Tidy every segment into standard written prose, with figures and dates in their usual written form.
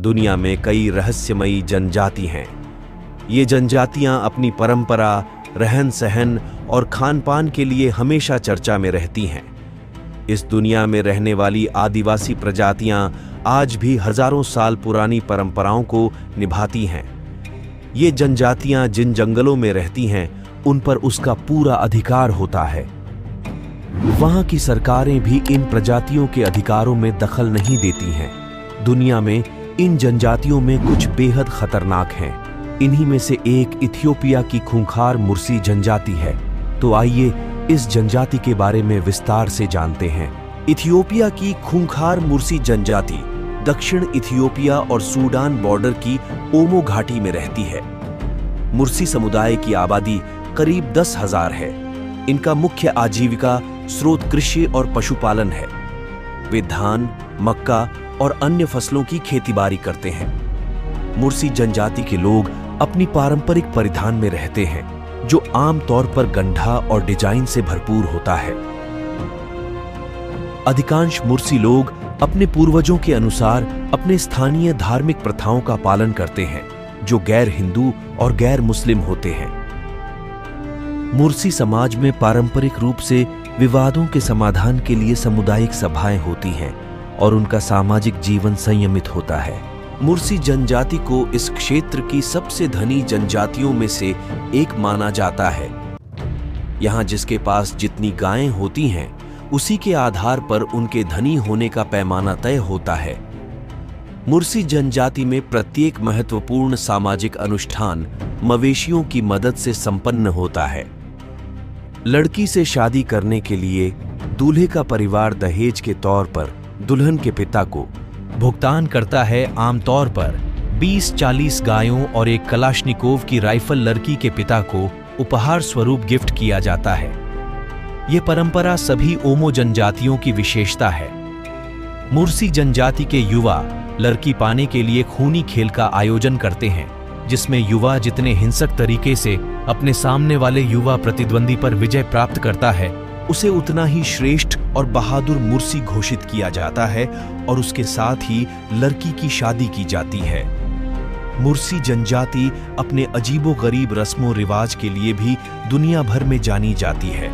दुनिया में कई रहस्यमयी जनजाति हैं। ये जनजातियां अपनी परंपरा, रहन सहन और खान पान के लिए हमेशा चर्चा में रहती हैं। इस दुनिया में रहने वाली आदिवासी प्रजातियां आज भी हजारों साल पुरानी परंपराओं को निभाती हैं। ये जनजातियां जिन जंगलों में रहती हैं, उन पर उसका पूरा अधिकार होता है। वहां की सरकारें भी इन प्रजातियों के अधिकारों में दखल नहीं देती हैं। दुनिया में इन जनजातियों में कुछ बेहद खतरनाक हैं। इन्हीं में से एक इथियोपिया की खूंखार मुर्सी जनजाति है। तो आइए इस जनजाति के बारे में विस्तार से जानते हैं। इथियोपिया की खूंखार मुर्सी जनजाति दक्षिण इथियोपिया और सूडान बॉर्डर की ओमो घाटी में रहती है। मुर्सी समुदाय की आबादी करीब 10,000 है। इनका मुख्य आजीविका स्रोत कृषि और पशुपालन है। वे धान, मक्का और अन्य फसलों की खेतीबाड़ी करते हैं। मुर्सी जनजाति के लोग अपनी पारंपरिक परिधान में रहते हैं, जो आमतौर पर गंढा और डिजाइन से भरपूर होता है। अधिकांश मुर्सी लोग अपने पूर्वजों के अनुसार अपने स्थानीय धार्मिक प्रथाओं का पालन करते हैं, जो गैर हिंदू और गैर मुस्लिम होते हैं। मुर्सी समाज में पारंपरिक रूप से विवादों के समाधान के लिए सामुदायिक सभाएं होती हैं और उनका सामाजिक जीवन संयमित होता है। मुर्सी जनजाति को इस क्षेत्र की सबसे धनी जनजातियों में से एक माना जाता है। यहाँ जिसके पास जितनी गायें होती हैं, उसी के आधार पर उनके धनी होने का पैमाना तय होता है। मुर्सी जनजाति में प्रत्येक महत्वपूर्ण सामाजिक अनुष्ठान मवेशियों की मदद से संपन्न होता है। लड़की से शादी करने के लिए दूल्हे का परिवार दहेज के तौर पर दुल्हन के पिता को भुगतान करता है। आमतौर पर 20-40 गायों और एक कलाश्निकोव की राइफल लड़की के पिता को उपहार स्वरूप गिफ्ट किया जाता है। यह परंपरा सभी ओमो जनजातियों की विशेषता है। मुर्सी जनजाति के युवा लड़की पाने के लिए खूनी खेल का आयोजन करते हैं, जिसमें युवा जितने हिंसक तरीके से अपने सामने वाले युवा प्रतिद्वंदी पर विजय प्राप्त करता है, उसे उतना ही श्रेष्ठ और बहादुर मुर्सी घोषित किया जाता है और उसके साथ ही लड़की की शादी की जाती है। मुर्सी जनजाति अपने अजीबोगरीब रस्मों रिवाज के लिए भी दुनिया भर में जानी जाती है।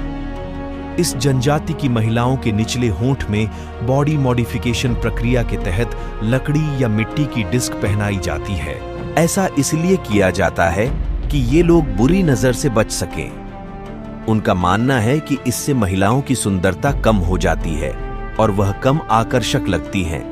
इस जनजाति की महिलाओं के निचले होंठ में बॉडी मॉडिफिकेशन प्रक्रिया के तहत लकड़ी या मिट्टी की डिस्क पहनाई जाती है। ऐसा इसलिए किया जाता है कि ये लोग बुरी नजर से बच सकें। उनका मानना है कि इससे महिलाओं की सुंदरता कम हो जाती है और वह कम आकर्षक लगती हैं।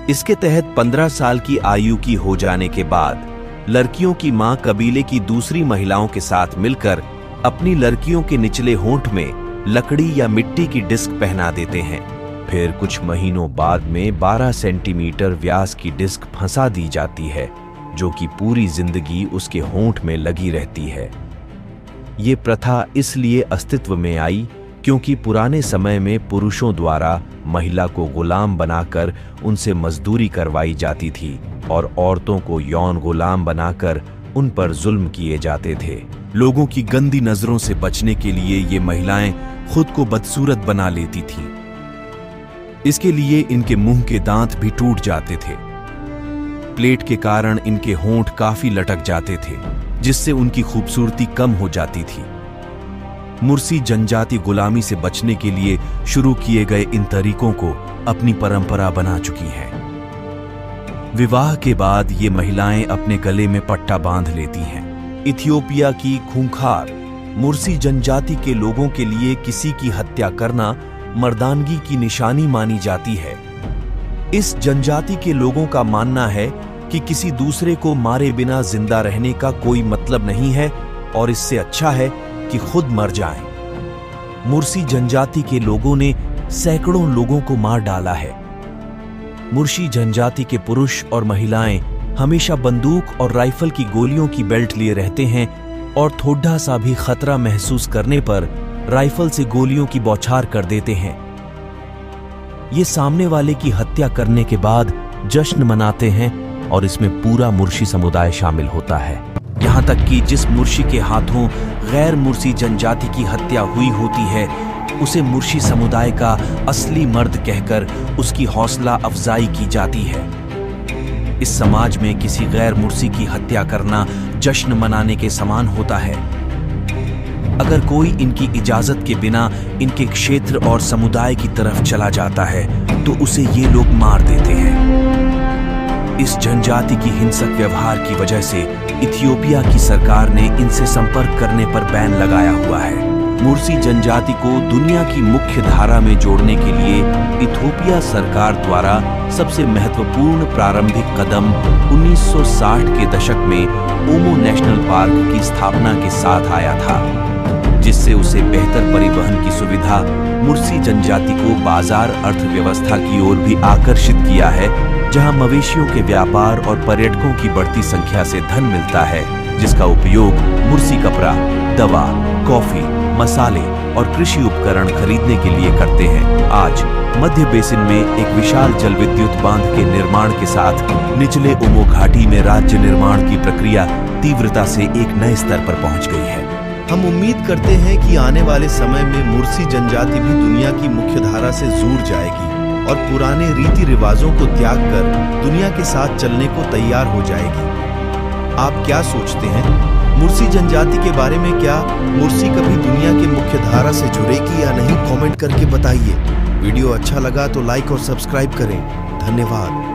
इसके तहत 15 साल की आयु की हो जाने के बाद लड़कियों की मां कबीले की दूसरी महिलाओं के साथ मिलकर अपनी लड़कियों के निचले होंठ में लकड़ी या मिट्टी की डिस्क पहना देते हैं। फिर कुछ महीनों बाद में 12 सेंटीमीटर व्यास की डिस्क फंसा दी जाती है, जो कि पूरी जिंदगी उसके होंठ में लगी रहती है। ये प्रथा इसलिए अस्तित्व में आई क्योंकि पुराने समय में पुरुषों द्वारा महिला को गुलाम बनाकर उनसे मजदूरी करवाई जाती थी और औरतों को यौन गुलाम बनाकर उन पर जुल्म किए जाते थे। लोगों की गंदी नजरों से बचने के लिए ये महिलाएं खुद को बदसूरत बना लेती थीं। इसके लिए इनके मुंह के दांत भी टूट जाते थे। प्लेट के कारण इनके होंठ काफी लटक जाते थे, जिससे उनकी खूबसूरती कम हो जाती थी। मुर्सी जनजाति गुलामी से बचने के लिए शुरू किए गए इन तरीकों को अपनी परंपरा बना चुकी है। विवाह के बाद ये महिलाएं अपने गले में पट्टा बांध लेती हैं। इथियोपिया की खूंखार मुर्सी जनजाति के लोगों के लिए किसी की हत्या करना मर्दानगी की निशानी मानी जाती है। इस जनजाति के लोगों का मानना है कि किसी दूसरे को मारे बिना जिंदा रहने का कोई मतलब नहीं है और इससे अच्छा है कि खुद मर जाएं। मुर्सी जनजाति के लोगों ने सैकड़ों लोगों को मार डाला है। मुर्सी जनजाति के पुरुष और महिलाएं हमेशा बंदूक और राइफल की गोलियों की बेल्ट लिए रहते हैं और थोड़ा सा भी खतरा महसूस करने पर राइफल से गोलियों की बौछार कर देते हैं। ये सामने वाले की हत्या करने के बाद जश्न मनाते हैं और इसमें पूरा मुर्शी समुदाय शामिल होता है। यहाँ तक कि जिस मुर्शी के हाथों गैर मुर्सी जनजाति की हत्या हुई होती है, उसे मुर्शी समुदाय का असली मर्द कहकर उसकी हौसला अफजाई की जाती है। इस समाज में किसी गैर मुर्सी की हत्या करना जश्न मनाने के समान होता है। अगर कोई इनकी इजाजत के बिना इनके क्षेत्र और समुदाय की तरफ चला जाता है तो उसे ये लोग मार देते हैं। इस जनजाति की हिंसक व्यवहार की वजह से इथियोपिया की सरकार ने इनसे संपर्क करने पर बैन लगाया हुआ है। मुर्सी जनजाति को दुनिया की मुख्य धारा में जोड़ने के लिए इथियोपिया सरकार द्वारा सबसे महत्वपूर्ण प्रारंभिक कदम 1960 के दशक में ओमो नेशनल पार्क की स्थापना के साथ आया था, जिससे उसे बेहतर परिवहन की सुविधा मुर्सी जनजाति को बाजार अर्थव्यवस्था की ओर भी आकर्षित किया है, जहां मवेशियों के व्यापार और पर्यटकों की बढ़ती संख्या से धन मिलता है, जिसका उपयोग मुर्सी कपड़ा, दवा, कॉफी, मसाले और कृषि उपकरण खरीदने के लिए करते हैं। आज मध्य बेसिन में एक विशाल जल विद्युत बांध के निर्माण के साथ निचले ओमो घाटी में राज्य निर्माण की प्रक्रिया तीव्रता से एक नए स्तर पर पहुंच गई है। हम उम्मीद करते हैं कि आने वाले समय में मुर्सी जनजाति भी दुनिया की मुख्य धारा से जुड़ जाएगी और पुराने रीति रिवाजों को त्याग कर दुनिया के साथ चलने को तैयार हो जाएगी। आप क्या सोचते हैं? मुर्सी जनजाति के बारे में क्या मुर्सी कभी दुनिया की मुख्य धारा से जुड़ेगी या नहीं? कमेंट करके बताइए। वीडियो अच्छा लगा तो लाइक और सब्सक्राइब करें। धन्यवाद।